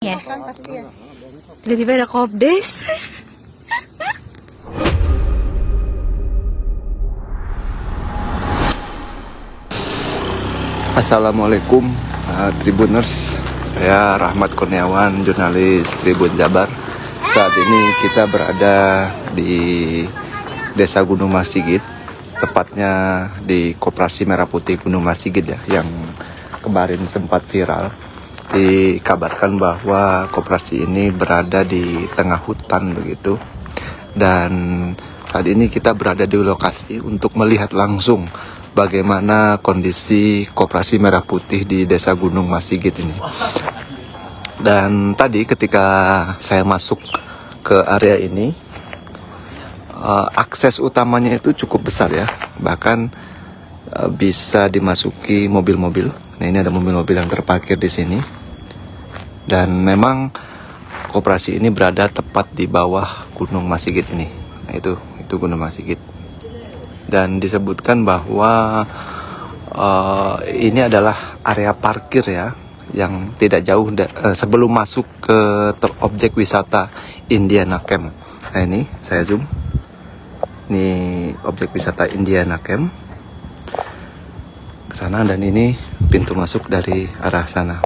Ya kan pasti ya. Tiba-tiba ada kopdes. Assalamualaikum Tribuners. Saya Rahmat Kurniawan, jurnalis Tribun Jabar. Saat ini kita berada di Desa Gunung Masigit, tepatnya di Koperasi Merah Putih Gunung Masigit ya, yang kemarin sempat viral. Dikabarkan bahwa koperasi ini berada di tengah hutan begitu. Dan saat ini kita berada di lokasi untuk melihat langsung bagaimana kondisi Koperasi Merah Putih di Desa Gunung Masigit ini. Dan tadi ketika saya masuk ke area ini, akses utamanya itu cukup besar ya. Bahkan bisa dimasuki mobil-mobil. Nah, ini ada mobil-mobil yang terparkir di sini. Dan memang koperasi ini berada tepat di bawah Gunung Masigit ini. Nah, itu Gunung Masigit. Dan disebutkan bahwa ini adalah area parkir ya, yang tidak jauh sebelum masuk ke objek wisata Indiana Camp. Nah, ini saya zoom. Ini objek wisata Indiana Camp ke sana, dan ini pintu masuk dari arah sana.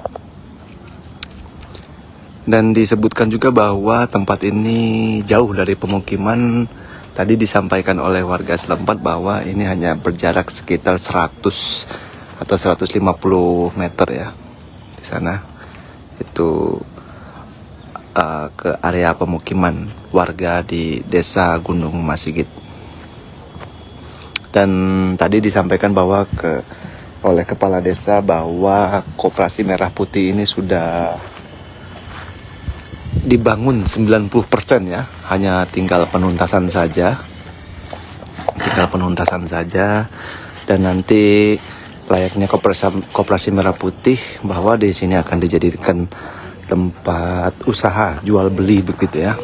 Dan disebutkan juga bahwa tempat ini jauh dari pemukiman. Tadi disampaikan oleh warga setempat bahwa ini hanya berjarak sekitar 100 atau 150 meter ya. Di sana itu ke area pemukiman warga di Desa Gunung Masigit. Dan tadi disampaikan bahwa oleh kepala desa bahwa Koperasi Merah Putih ini sudah dibangun 90% ya, hanya tinggal penuntasan saja. Dan nanti layaknya Koperasi Merah Putih, bahwa di sini akan dijadikan tempat usaha jual beli begitu ya.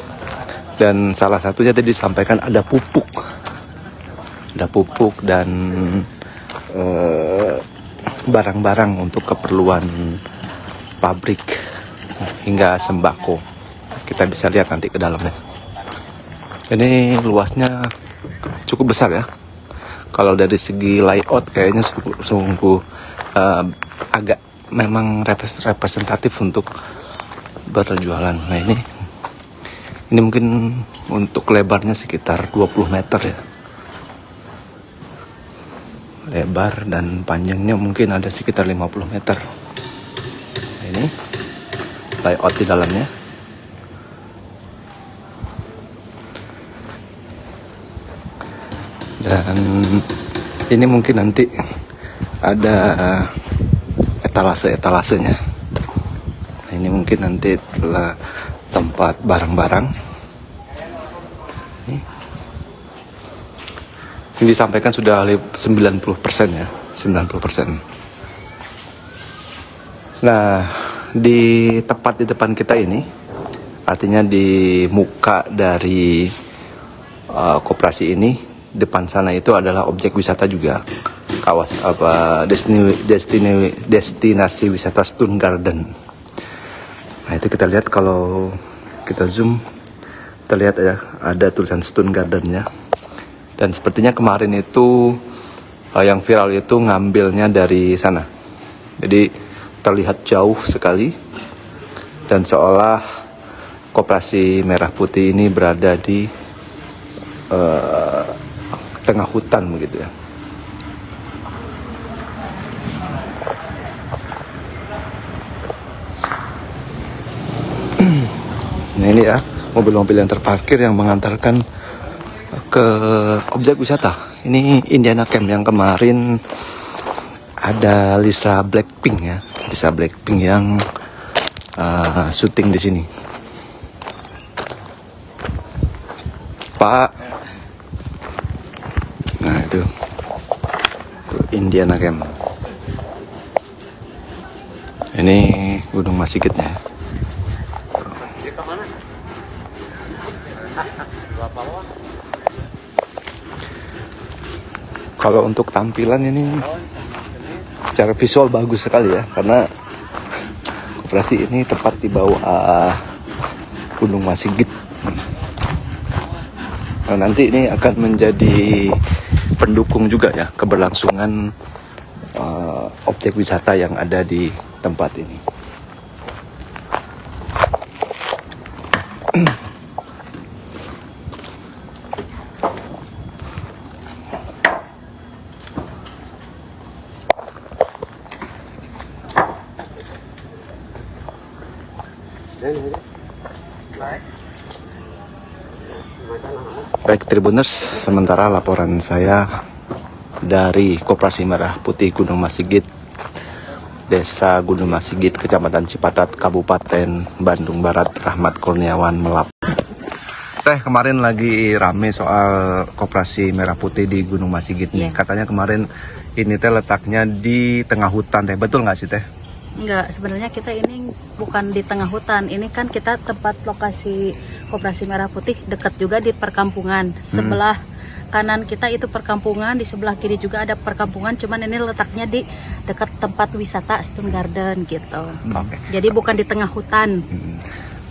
Dan salah satunya tadi disampaikan ada pupuk dan barang-barang untuk keperluan pabrik hingga sembako. Kita bisa lihat nanti ke dalamnya. Ini luasnya cukup besar ya. Kalau dari segi layout kayaknya sungguh agak memang representatif untuk berjualan. Nah, ini mungkin untuk lebarnya sekitar 20 meter ya. Lebar dan panjangnya mungkin ada sekitar 50 meter. Nah, ini layout di dalamnya. Dan ini mungkin nanti ada etalase-etalasenya. Nah, ini mungkin nanti adalah tempat barang-barang. Ini disampaikan sudah 90% ya, 90%. Nah, tepat di depan kita ini, artinya di muka dari koperasi ini, depan sana itu adalah objek wisata juga, destinasi wisata Stone Garden. Nah, itu kita lihat, kalau kita zoom kita lihat ya, ada tulisan Stone Garden-nya. Dan sepertinya kemarin itu yang viral itu ngambilnya dari sana, jadi terlihat jauh sekali, dan seolah Koperasi Merah Putih ini berada di tengah hutan begitu ya. Nah, ini ya mobil-mobil yang terparkir yang mengantarkan ke objek wisata. Ini Indiana Camp yang kemarin ada Lisa Blackpink ya, Lisa Blackpink yang syuting di sini. Pak. Nah, itu Indiana Camp. Ini Gunung Masigitnya. Kalau untuk tampilan ini secara visual bagus sekali ya, karena koperasi ini tepat di bawah Gunung Masigit. Nah, nanti ini akan menjadi pendukung juga ya keberlangsungan objek wisata yang ada di tempat ini. Baik Tribuners, sementara laporan saya dari Koperasi Merah Putih Gunung Masigit, Desa Gunung Masigit, Kecamatan Cipatat, Kabupaten Bandung Barat, Rahmat Kurniawan melapor. Teh, kemarin lagi rame soal Koperasi Merah Putih di Gunung Masigit nih. Katanya kemarin ini teh letaknya di tengah hutan teh, betul nggak sih teh? Enggak, sebenarnya kita ini bukan di tengah hutan. Ini kan kita tempat lokasi Koperasi Merah Putih dekat juga di perkampungan. Sebelah kanan kita itu perkampungan, di sebelah kiri juga ada perkampungan. Cuman ini letaknya di dekat tempat wisata Stone Garden gitu. Jadi bukan di tengah hutan.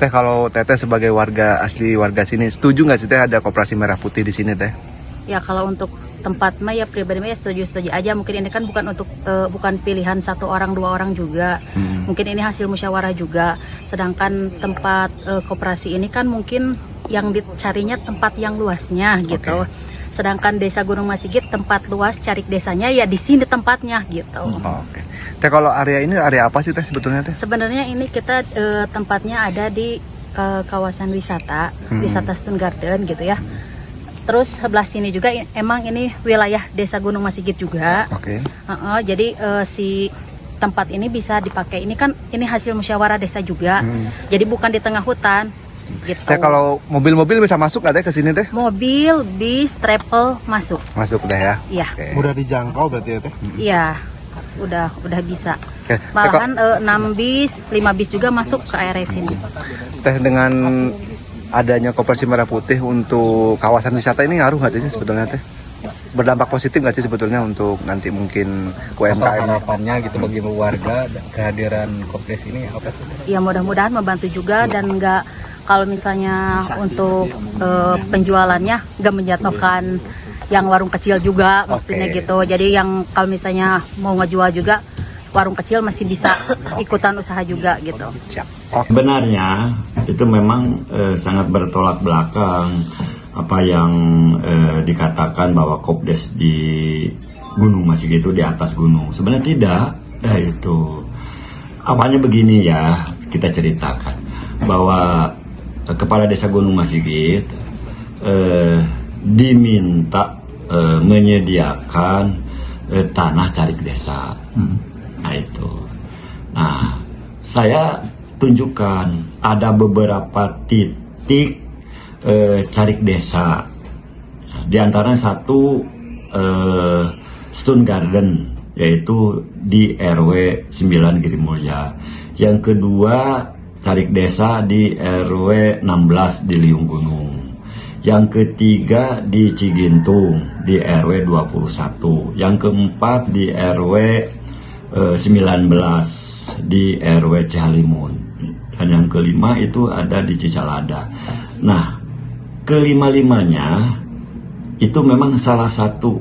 Teh, kalau Teteh sebagai warga asli warga sini, setuju nggak sih Teh ada Koperasi Merah Putih di sini Teh? Ya kalau untuk tempat mah ya pribadi mah ya setuju aja. Mungkin ini kan bukan untuk bukan pilihan satu orang dua orang juga. Mungkin ini hasil musyawarah juga. Sedangkan tempat koperasi ini kan mungkin yang dicarinya tempat yang luasnya gitu. Sedangkan Desa Gunung Masigit tempat luas cari desanya ya di sini tempatnya gitu. Teh, kalau area ini area apa sih Teh sebetulnya Teh? Sebenarnya ini kita tempatnya ada di kawasan wisata, wisata Stone Garden gitu ya. Terus sebelah sini juga emang ini wilayah Desa Gunung Masigit juga. Jadi si tempat ini bisa dipakai. Ini kan ini hasil musyawarah desa juga. Jadi bukan di tengah hutan. Gitu. Teh, kalau mobil-mobil bisa masuk nggak Teh ke sini Teh? Mobil, bis, travel masuk. Masuk Teh ya. Iya. Mudah dijangkau berarti ya Teh? Iya. Udah bisa. Malahan 6 bis, 5 bis juga masuk ke area sini. Teh, dengan adanya Koperasi Merah Putih untuk kawasan wisata ini ngaruh nggak sih sebetulnya Teh? Berdampak positif nggak sih sebetulnya untuk nanti mungkin UMKM? Harapannya gitu bagi warga kehadiran Koperasi ini apa sih? Ya mudah-mudahan membantu juga dan nggak, kalau misalnya untuk penjualannya nggak menjatuhkan yang warung kecil juga maksudnya gitu. Jadi yang kalau misalnya mau ngejual juga warung kecil masih bisa ikutan usaha juga gitu. Sebenarnya itu memang sangat bertolak belakang apa yang dikatakan bahwa Kopdes di Gunung Masigit itu di atas gunung. Sebenarnya tidak. Itu awalnya begini ya, kita ceritakan bahwa Kepala Desa Gunung Masigit diminta menyediakan tanah carik desa. Nah itu. Nah, saya tunjukkan ada beberapa titik carik desa. Di antaranya satu Stone Garden, yaitu di RW 9 Girimulya. Yang kedua carik desa di RW 16 di Liung Gunung. Yang ketiga di Cigintung di RW 21. Yang keempat di RW 19 di RW Cihalimun, dan yang kelima itu ada di Cicalada. Nah, kelima-limanya itu memang salah satu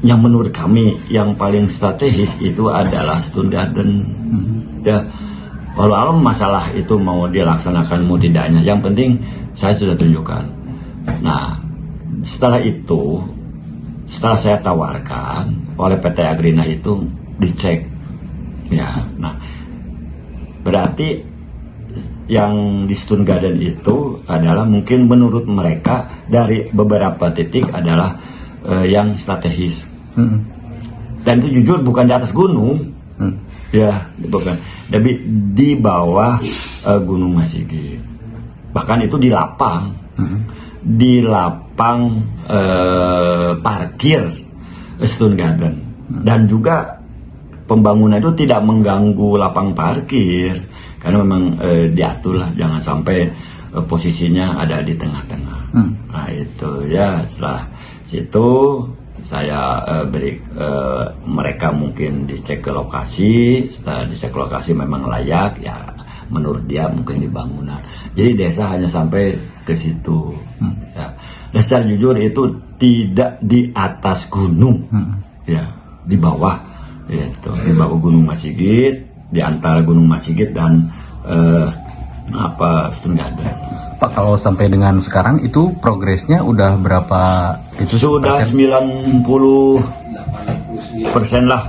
yang menurut kami yang paling strategis itu adalah Stone Garden. Ya, walau masalah itu mau dilaksanakan mau tidaknya, yang penting saya sudah tunjukkan. Nah, setelah itu, setelah saya tawarkan oleh PT Agrina itu dicek ya. Nah, berarti yang di Stone Garden itu adalah mungkin menurut mereka dari beberapa titik adalah yang strategis. Dan itu jujur bukan di atas gunung. Ya, bukan. Tapi di bawah Gunung Masigit. Bahkan itu di lapang. Di lapang parkir Stone Garden. Dan juga pembangunan itu tidak mengganggu lapang parkir, karena memang diatur lah, jangan sampai posisinya ada di tengah-tengah. Nah itu ya, setelah situ saya beri mereka mungkin dicek ke lokasi. Setelah dicek lokasi memang layak, ya menurut dia mungkin dibangunan. Jadi desa hanya sampai ke situ. Ya. Dan secara jujur itu tidak di atas gunung, ya di bawah, itu di bawah Gunung Masigit, di antara Gunung Masigit dan Stunggada. Pak, kalau sampai dengan sekarang itu progresnya udah berapa itu Sudah persen? 90% lah.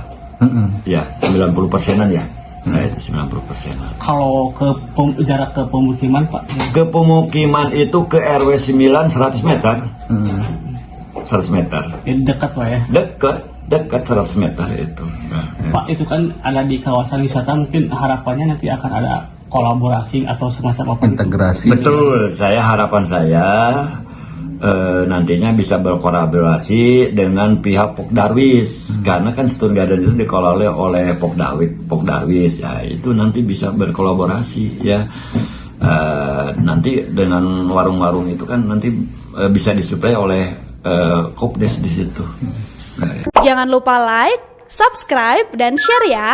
Ya, 90%-an ya. Nah, itu 90%-an. Kalau jarak ke pemukiman Pak? Ke pemukiman itu ke RW 9 100 meter. 100 meter. Dekat Pak ya? Dekat 100 meter itu. Nah, ya. Pak, itu kan ada di kawasan wisata, mungkin harapannya nanti akan ada kolaborasi atau semacam apa gitu? Integrasi. Betul, harapan saya nantinya bisa berkolaborasi dengan pihak Pokdarwis, karena kan Stunggada itu dikelola oleh Pokdarwis, ya itu nanti bisa berkolaborasi ya. Nanti dengan warung-warung itu kan nanti bisa disuplai oleh Kopdes di situ. Jangan lupa like, subscribe, dan share ya.